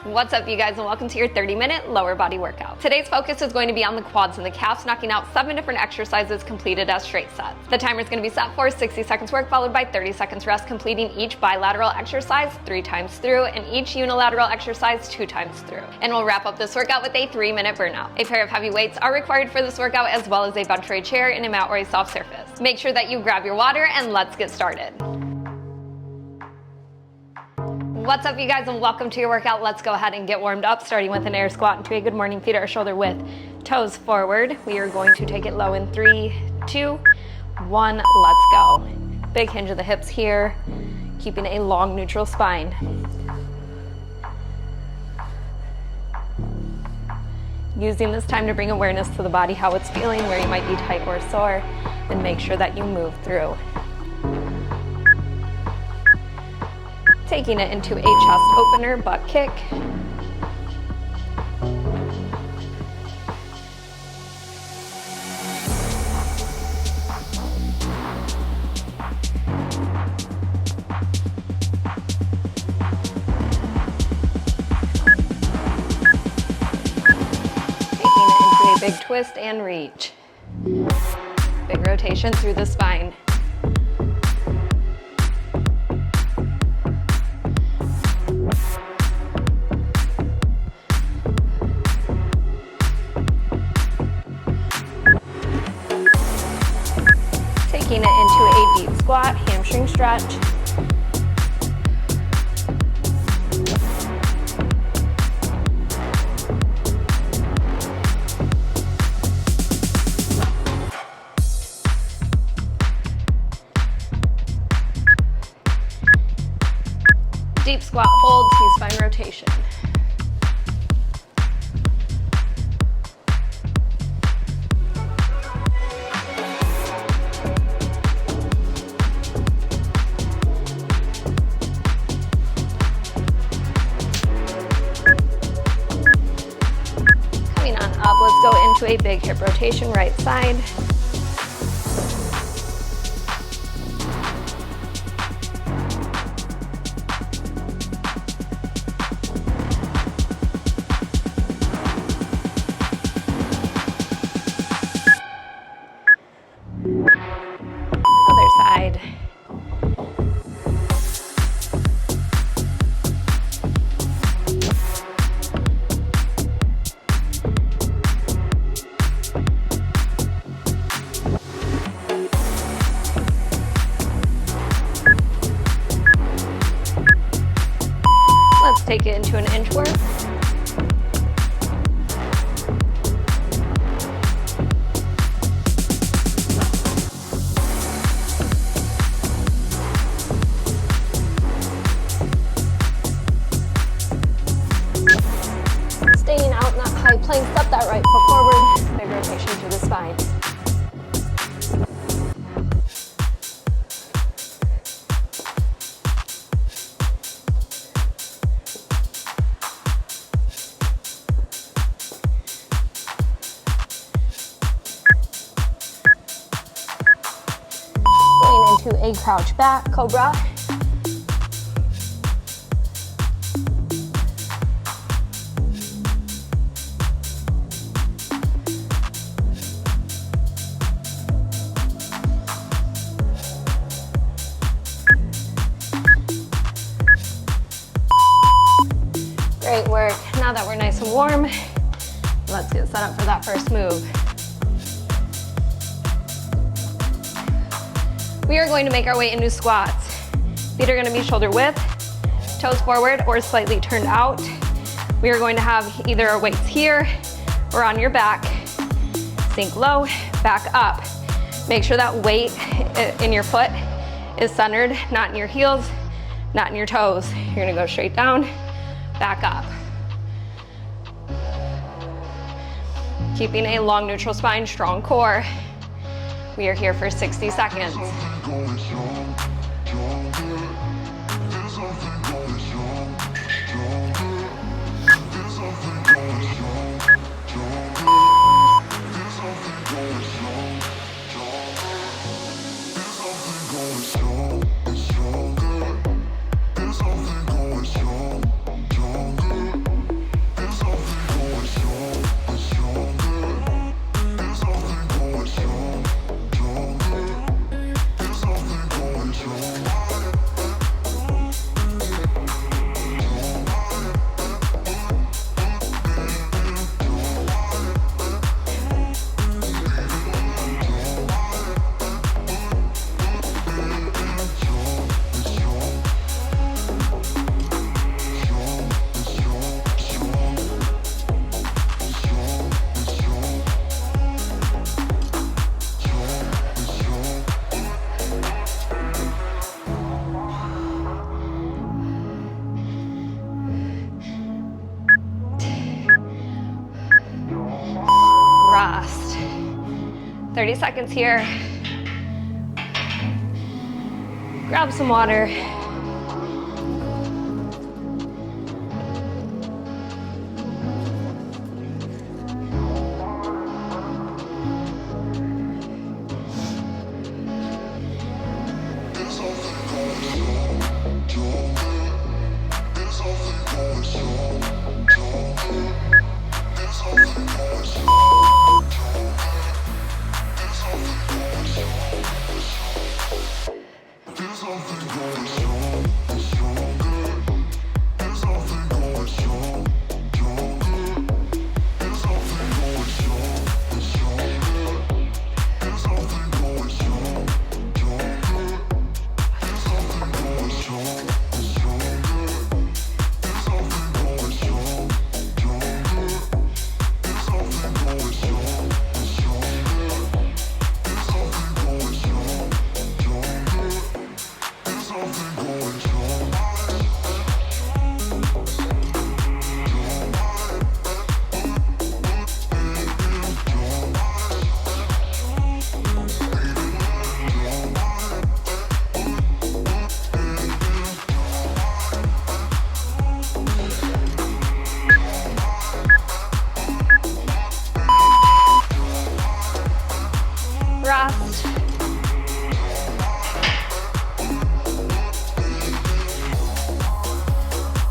What's up, you guys, and welcome to your 30-minute lower body workout. Today's focus is going to be on the quads and the calves, knocking out 7 different exercises completed as straight sets. The timer is going to be set for 60 seconds work followed by 30 seconds rest, completing each bilateral exercise 3 times through and each unilateral exercise 2 times through. And we'll wrap up this workout with a 3-minute burnout. A pair of heavy weights are required for this workout, as well as a bench or a chair in a mat or a soft surface. Make sure that you grab your water and let's get started. What's up, you guys, and welcome to your workout. Let's go ahead and get warmed up, starting with an air squat into a good morning. Feet are shoulder width, toes forward. We are going to take it low in 3, 2, 1, let's go. Big hinge of the hips here, keeping a long neutral spine. Using this time to bring awareness to the body, how it's feeling, where you might be tight or sore, and make sure that you move through. Taking it into a chest opener, butt kick. Taking it into a big twist and reach. Big rotation through the spine. Taking it into a deep squat, hamstring stretch. Deep squat hold, T-spine rotation. Let's go into a big hip rotation, right side. Other side. Let's take it into an inchworm. Staying out in that high plank, step that right foot forward, big rotation through the spine. Into a crouch back cobra. Great work. Now that we're nice and warm, let's get set up for that first move. We are going to make our way into squats. Feet are going to be shoulder width, toes forward or slightly turned out. We are going to have either our weights here or on your back. Sink low, back up. Make sure that weight in your foot is centered, not in your heels, not in your toes. You're going to go straight down, back up. Keeping a long neutral spine, strong core. We are here for 60 seconds. Rest. 30 seconds here. Grab some water. Rest.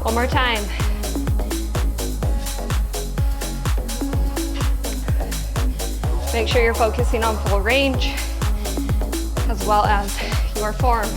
One more time. Make sure you're focusing on full range as well as your form.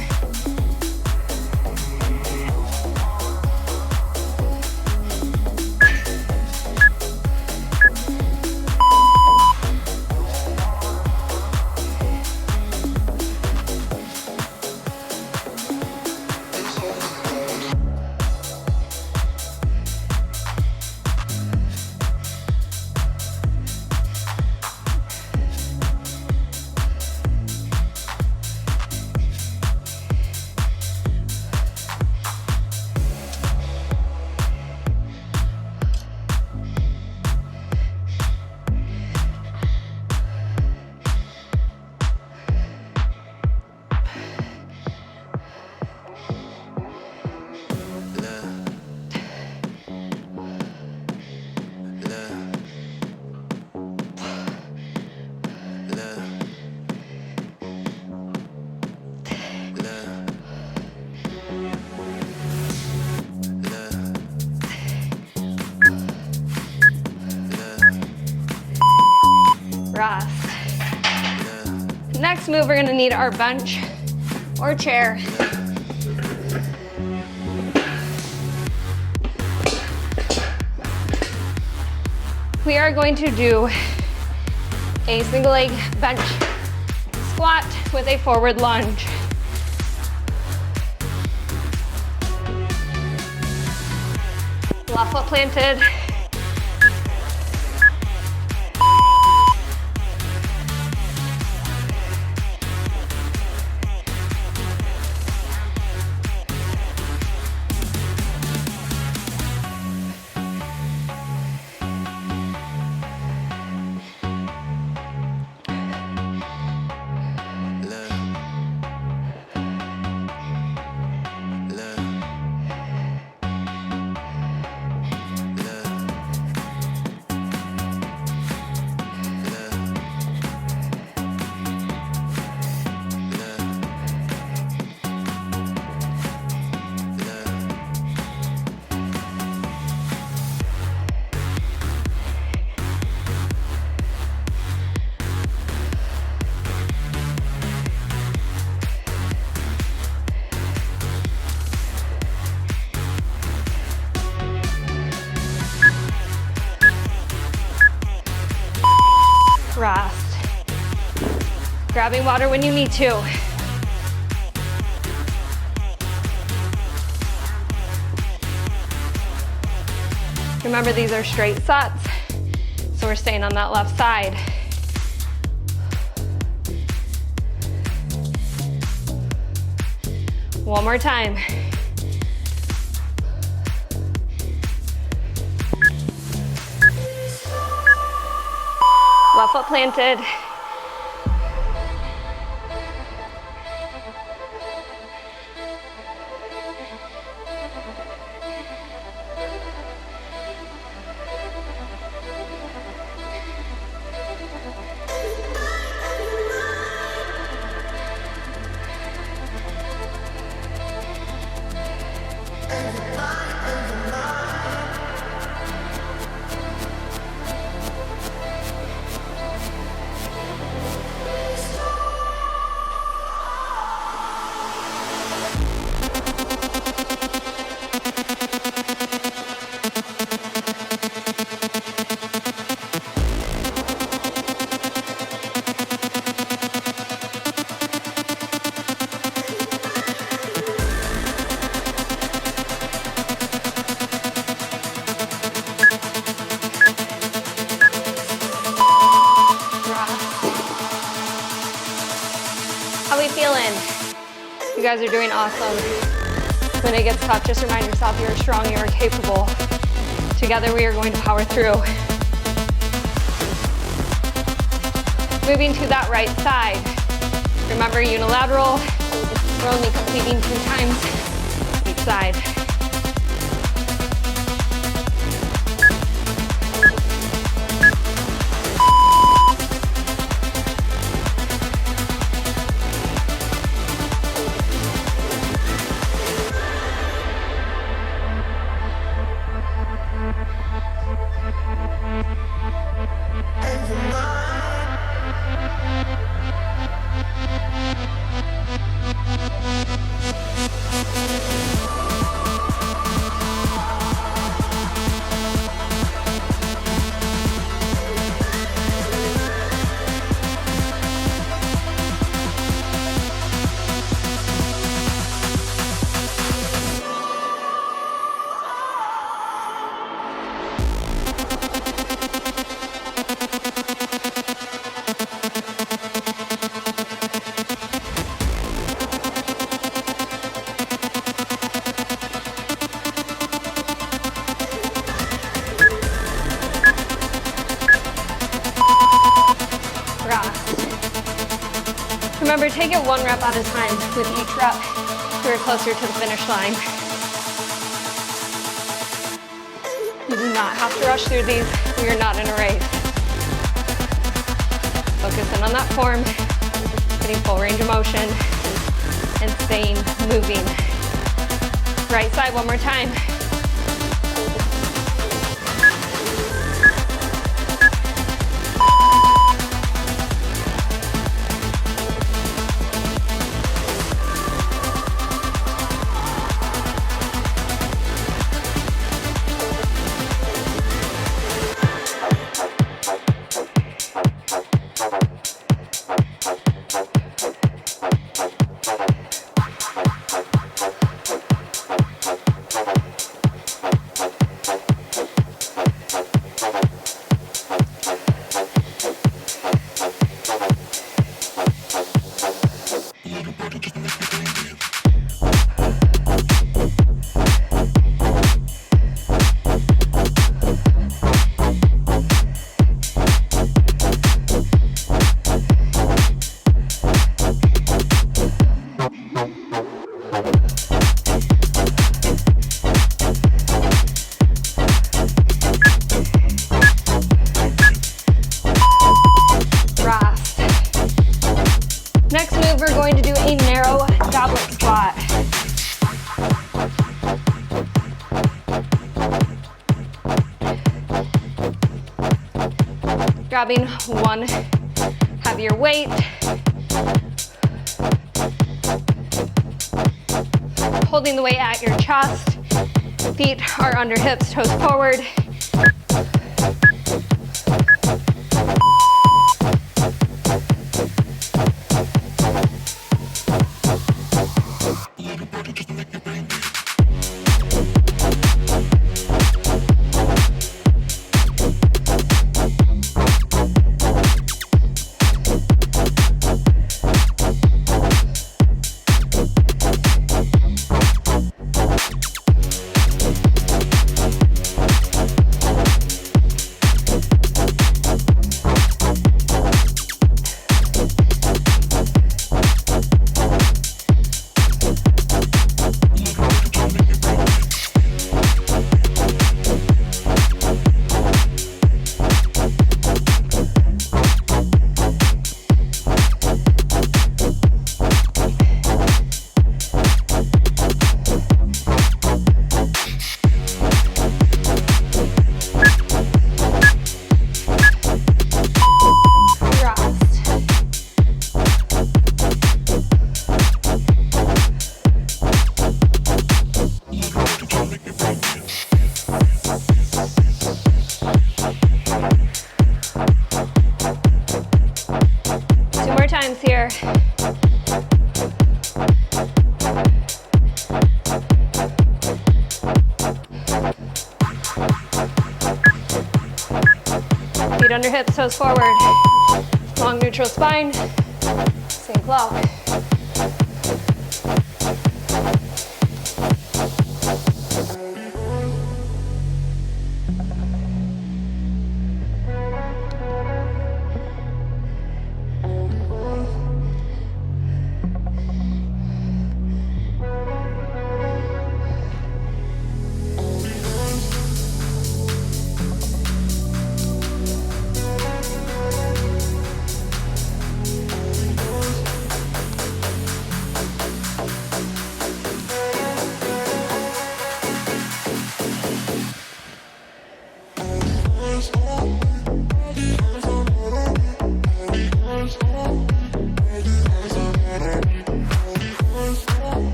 Rest. Next move, we're gonna need our bench or chair. We are going to do a single leg bench squat with a forward lunge. Left foot planted. Rest. Grabbing water when you need to. Remember, these are straight sets, so we're staying on that left side. One more time. Left Top foot planted. How we feeling? You guys are doing awesome. When it gets tough, just remind yourself you're strong, you're capable. Together we are going to power through. Moving to that right side. Remember, unilateral. We're only completing 2 times each side. Remember, take it 1 rep at a time. With each rep, you're closer to the finish line. You do not have to rush through these. We are not in a race. Focus in on that form, getting full range of motion, and staying moving. Right side, 1 more time. Next move, we're going to do a narrow goblet squat. Grabbing 1 heavier weight. Holding the weight at your chest. Feet are under hips, toes forward. Feet under hips, toes forward. Long neutral spine. Sink low.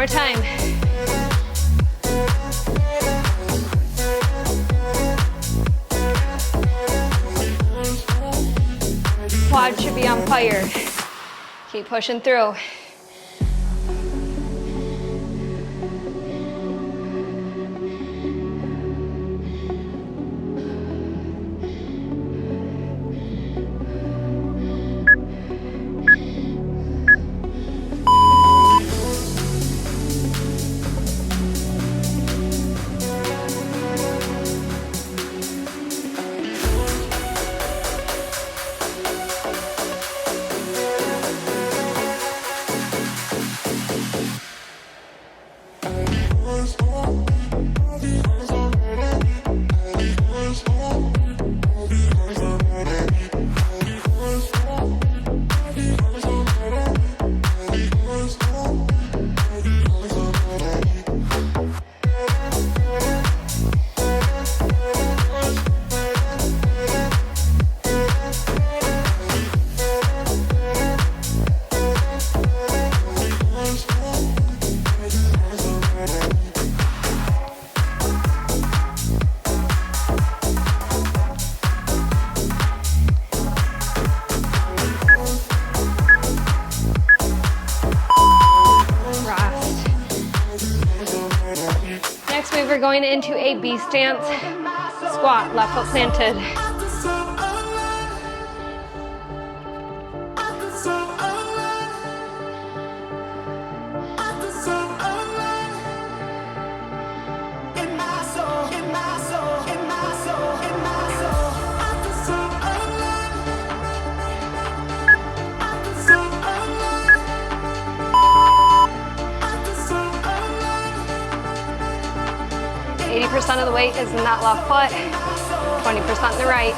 Time. Quad should be on fire. Keep pushing through. We're going into a B stance squat, left foot planted. Percent of the weight is in that left foot, 20% in the right.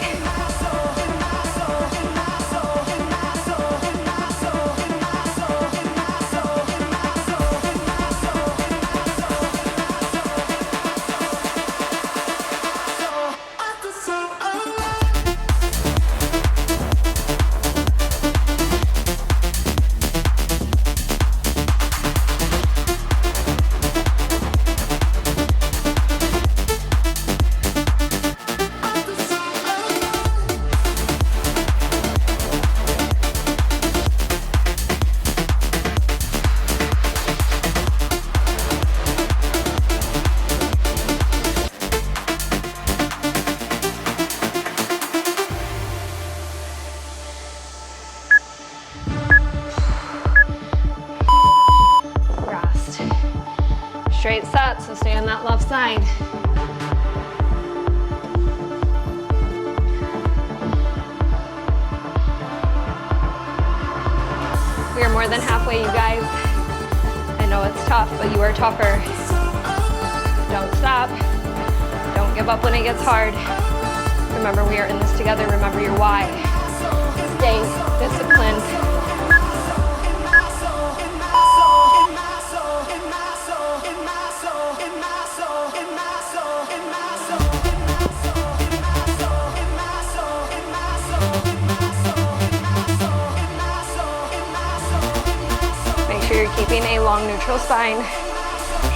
Straight set, so stay on that left side. We are more than halfway, you guys. I know it's tough, but you are tougher. Don't stop. Don't give up when it gets hard. Remember, we are in this together. Remember your why. Stay disciplined. You're keeping a long neutral spine,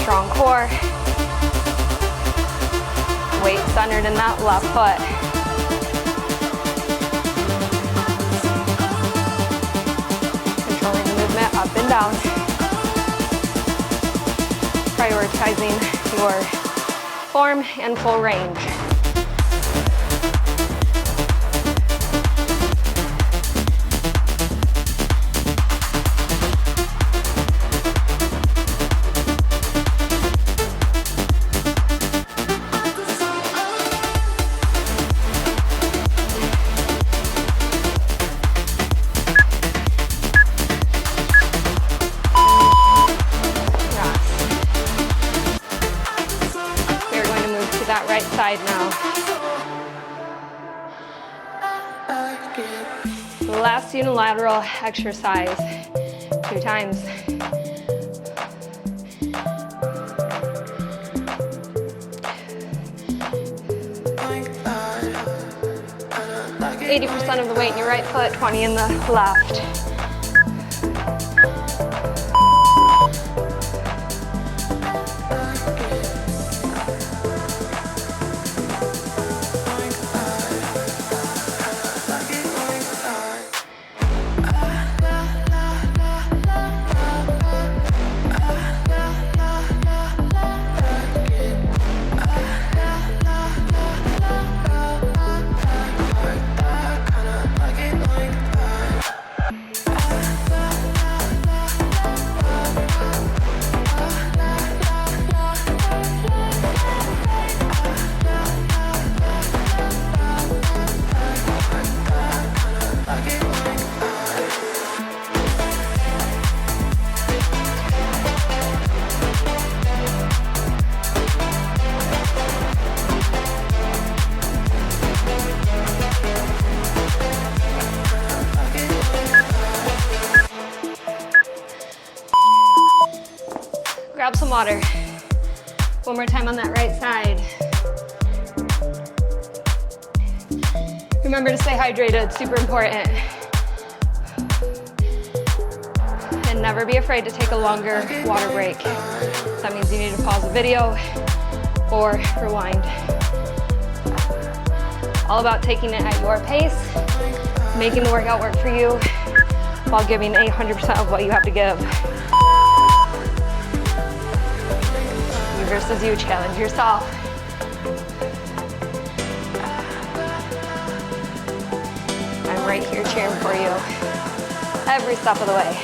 strong core, weight centered in that left foot. Controlling the movement. up and down. Prioritizing your form and full range. Right side now. Last unilateral exercise, 2 times. %80 of the weight in your right foot, 20 in the left. Grab some water. One more time on that right side. Remember to stay hydrated, super important. And never be afraid to take a longer water break. That means you need to pause the video or rewind. All about taking it at your pace, making the workout work for you while giving 100% of what you have to give. Versus you, challenge yourself. I'm right here cheering for you every step of the way.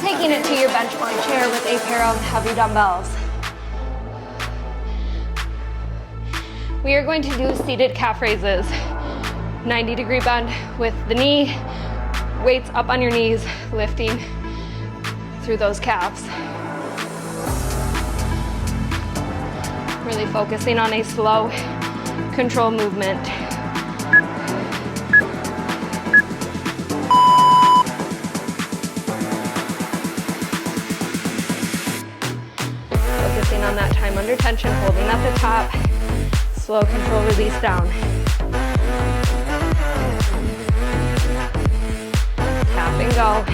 Taking it to your bench or chair with a pair of heavy dumbbells. We are going to do seated calf raises. 90-degree bend with the knee, weights up on your knees, lifting through those calves. Really focusing on a slow, controlled movement. Focusing on that time under tension, holding at the top. Slow, control, release down. Tap and go.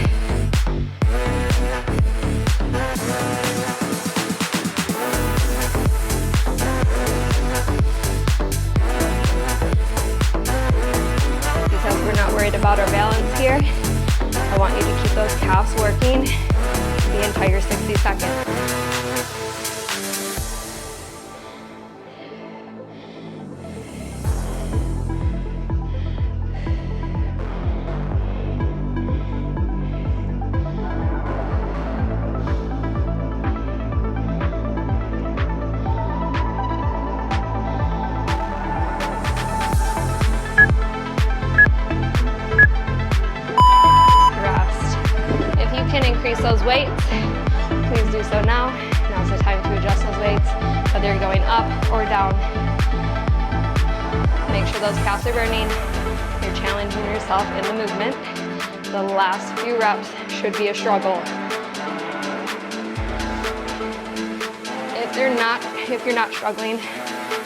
Because we're not worried about our balance here, I want you to keep those calves working the entire 60 seconds. those weights, please do so now. Now's the time to adjust those weights, whether you're going up or down. Make sure those calves are burning. You're challenging yourself in the movement. The last few reps should be a struggle. If you're not struggling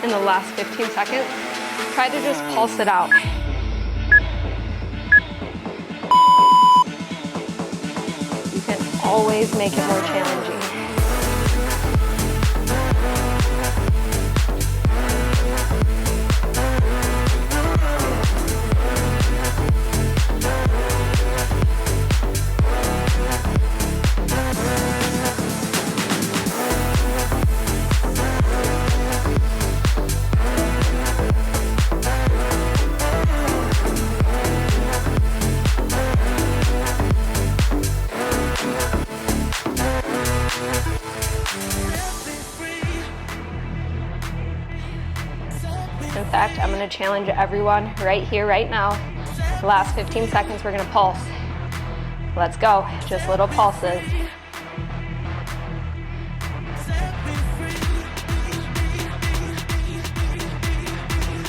in the last 15 seconds, try to just pulse it out. You can always make it more challenging. In fact, I'm going to challenge everyone right here, right now. The last 15 seconds, we're going to pulse. Let's go. Just little pulses.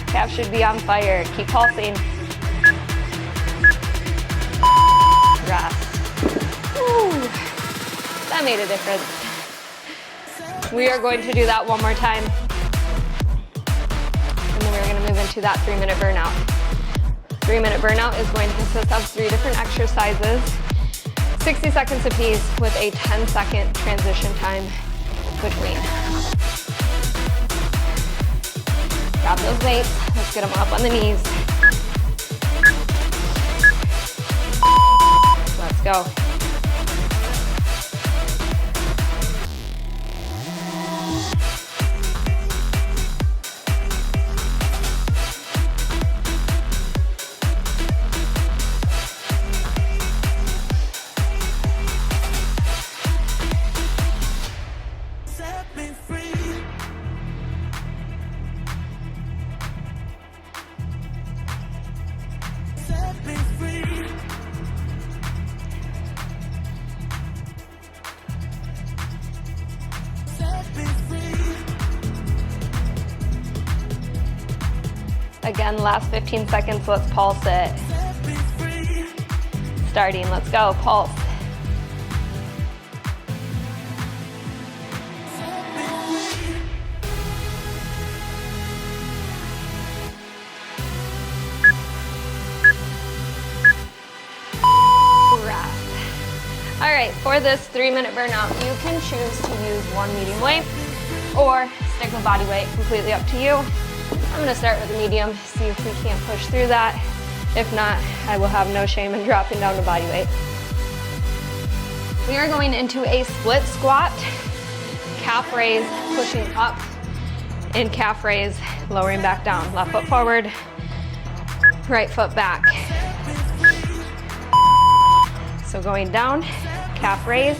Calf should be on fire. Keep pulsing. Rest. Ooh, that made a difference. We are going to do that one more time. And then we're going to move into that 3-minute burnout. 3-minute burnout is going to consist of 3 different exercises, 60 seconds apiece with a 10-second transition time between. Grab those weights, let's get them up on the knees. Let's go. Again, last 15 seconds, let's pulse it. Starting, let's go, pulse. All right, for this 3-minute burnout, you can choose to use one medium weight or stick with body weight, completely up to you. I'm gonna start with a medium, see if we can't push through that. If not, I will have no shame in dropping down to body weight. We are going into a split squat, calf raise, pushing up, and calf raise, lowering back down. Left foot forward, right foot back. So going down, calf raise,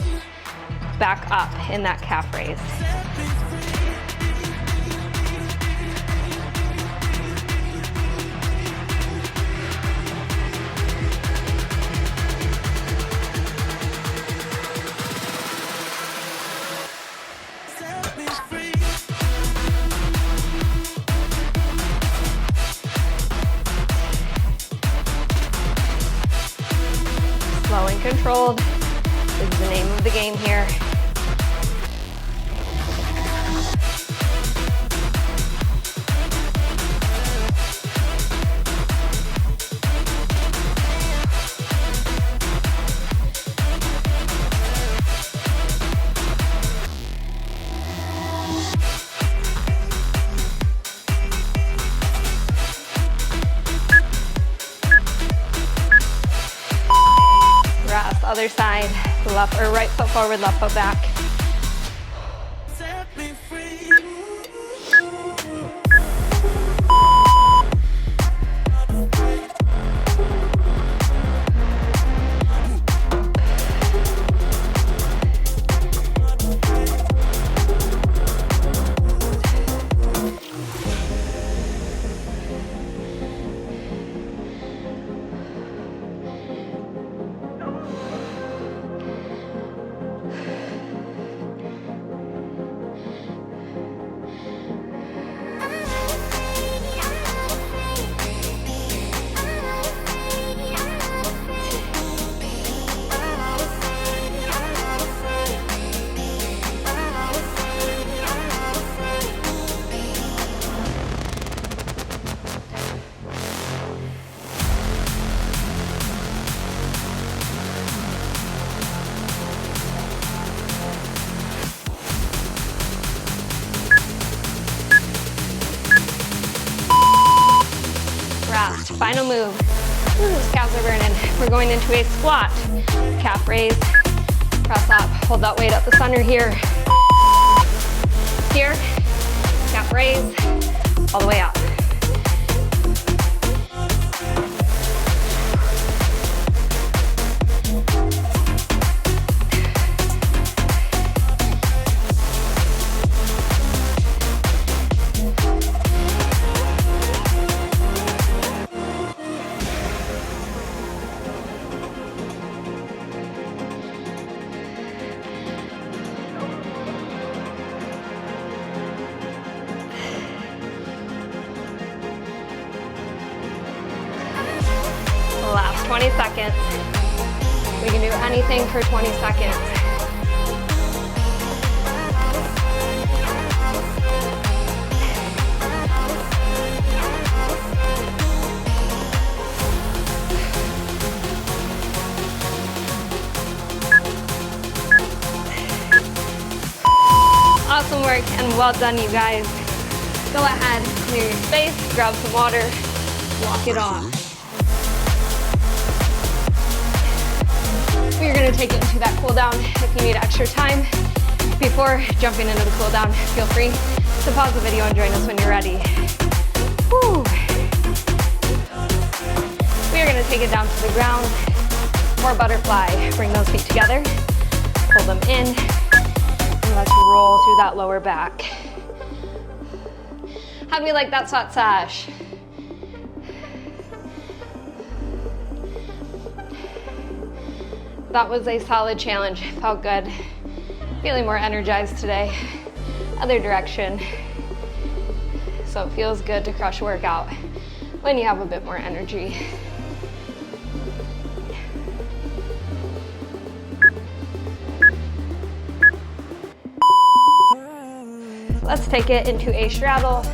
back up in that calf raise. Slow and controlled is the name of the game here. Other side, left or right foot forward, left foot back. Final move. Ooh, those calves are burning. We're going into a squat. Calf raise, press up, hold that weight at the center here. Here, calf raise, all the way up. Last 20 seconds. We can do anything for 20 seconds. Awesome work and well done, you guys. Go ahead, clear your space, grab some water, walk it off. We're gonna take it into that cool down. If you need extra time before jumping into the cool down, feel free to pause the video and join us when you're ready. Woo. We are gonna take it down to the ground or butterfly. Bring those feet together, pull them in, and let's roll through that lower back. How'd we like that squat sash? That was a solid challenge, felt good. Feeling more energized today. Other direction. So it feels good to crush a workout when you have a bit more energy. Let's take it into a straddle.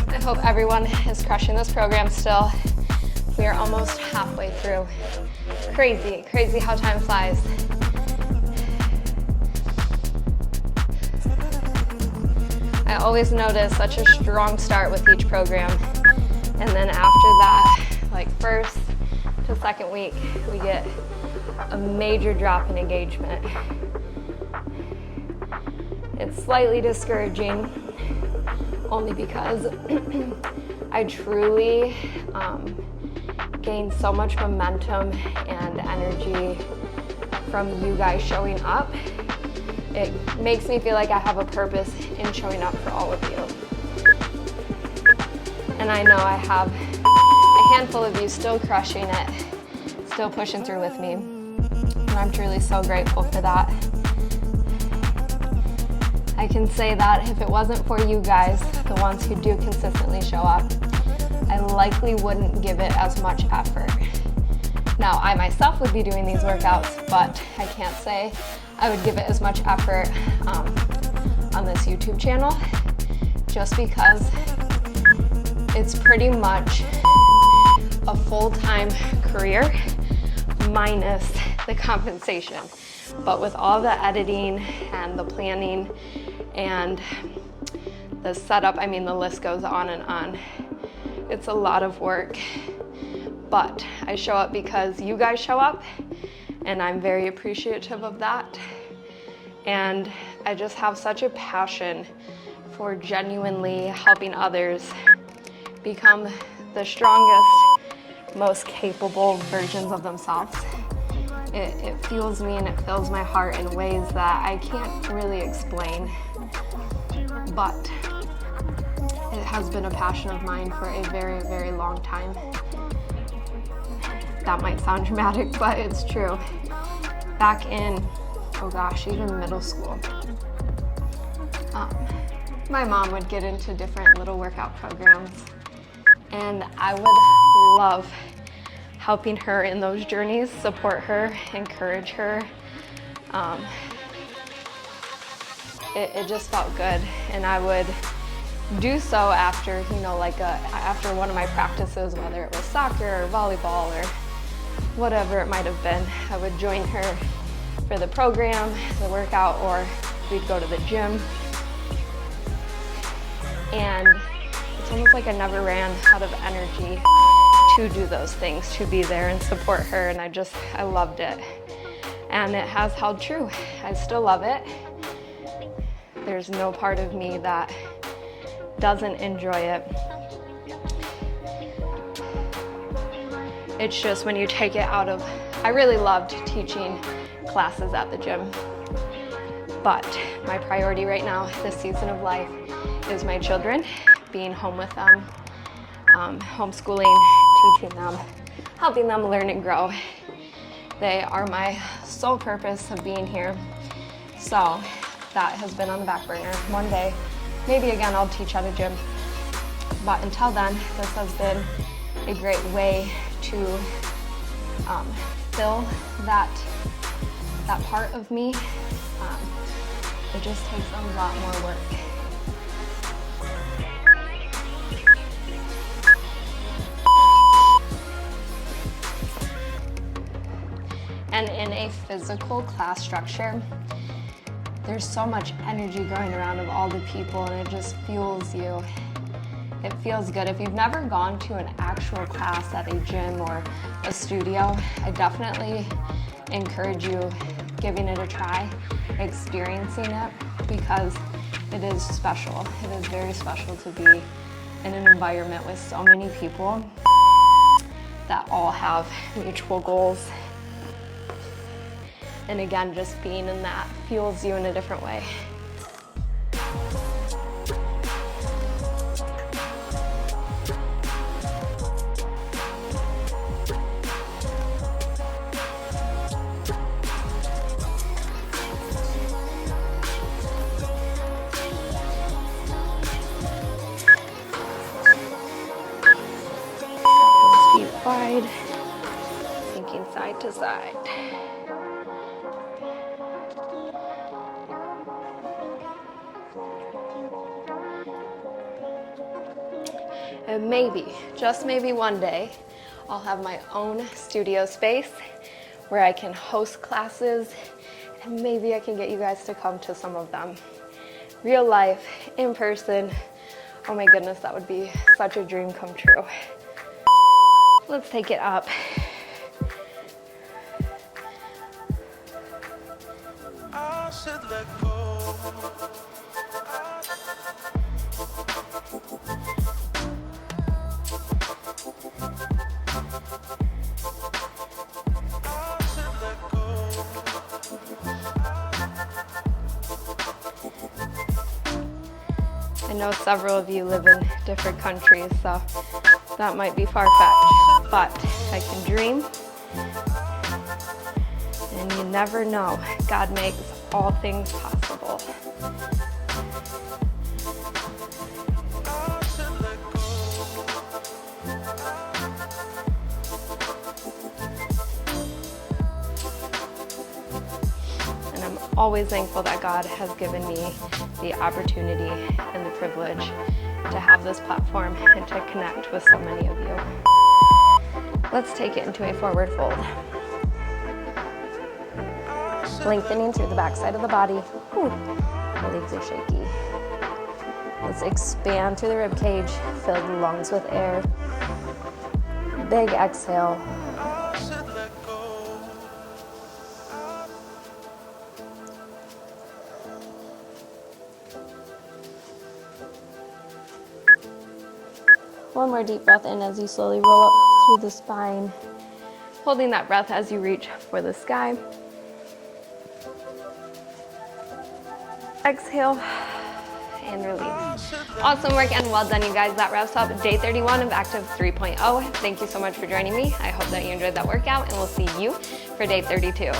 I hope everyone is crushing this program still. We are almost halfway through. Crazy, crazy how time flies. I always notice such a strong start with each program. And then after that, like first to second week, we get a major drop in engagement. It's slightly discouraging, only because I truly gained so much momentum and energy from you guys showing up. It makes me feel like I have a purpose in showing up for all of you. And I know I have a handful of you still crushing it, still pushing through with me. And I'm truly so grateful for that. I can say that if it wasn't for you guys, the ones who do consistently show up, I likely wouldn't give it as much effort. Now, I myself would be doing these workouts, but I can't say I would give it as much effort on this YouTube channel, just because it's pretty much a full-time career minus the compensation. But with all the editing and the planning and the setup, I mean, the list goes on and on. It's a lot of work, but I show up because you guys show up, and I'm very appreciative of that. And I just have such a passion for genuinely helping others become the strongest, most capable versions of themselves. It fuels me and it fills my heart in ways that I can't really explain, but it has been a passion of mine for a very, very long time. That might sound dramatic, but it's true. Back in, oh gosh, even middle school, my mom would get into different little workout programs, and I would love helping her in those journeys, support her, encourage her. It just felt good, and I would do so after, you know, like after one of my practices, whether it was soccer or volleyball or whatever it might have been. I would join her for the program, the workout, or we'd go to the gym. And it's almost like I never ran out of energy to do those things, to be there and support her, and I loved it. And it has held true. I still love it. There's no part of me that doesn't enjoy it. It's just when you take it out of, I really loved teaching classes at the gym, but my priority right now, this season of life, is my children, being home with them, homeschooling, teaching them, helping them learn and grow. They are my sole purpose of being here. So that has been on the back burner. One day, maybe again, I'll teach at a gym. But until then, this has been a great way to fill that part of me. It just takes a lot more work. And in a physical class structure, there's so much energy going around of all the people, and it just fuels you. It feels good. If you've never gone to an actual class at a gym or a studio, I definitely encourage you giving it a try, experiencing it, because it is special. It is very special to be in an environment with so many people that all have mutual goals. And again, just being in that fuels you in a different way. Feet wide, sinking side to side. And maybe, just maybe one day, I'll have my own studio space where I can host classes, and maybe I can get you guys to come to some of them. Real life, in person. Oh my goodness, that would be such a dream come true. Let's take it up. I should let go. I know several of you live in different countries, so that might be far-fetched, but I can dream, and you never know. God makes all things possible. And I'm always thankful that God has given me the opportunity and the privilege to have this platform and to connect with so many of you. Let's take it into a forward fold. Lengthening through the back side of the body. Ooh, my legs are shaky. Let's expand through the rib cage, fill the lungs with air. Big exhale. One more deep breath in as you slowly roll up through the spine, holding that breath as you reach for the sky. Exhale and release. Awesome work and well done, you guys. That wraps up day 31 of Active 3.0. Thank you so much for joining me. I hope that you enjoyed that workout, and we'll see you for day 32.